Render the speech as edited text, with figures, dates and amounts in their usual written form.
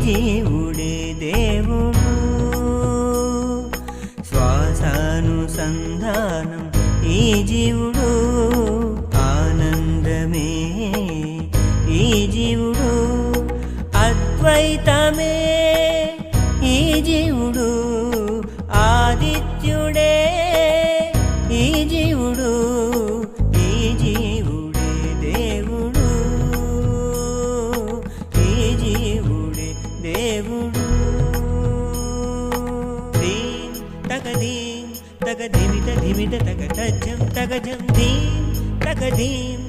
జీవుడే దేవుడు. శ్వాసానుసంధానం ఈ జీవుడు, ఆనందమే ఈ జీవుడు, అద్వైతమే ఈ జీవుడు, ఆదిత్యుడే ఈ జీవుడు, ఈ జీవుడే దేవుడు, ఈ జీవుడే దేవుడు. దీం తగదీం తగధిమిత ధిమిత తగ తజ్జం తగజం ధీం తగధీం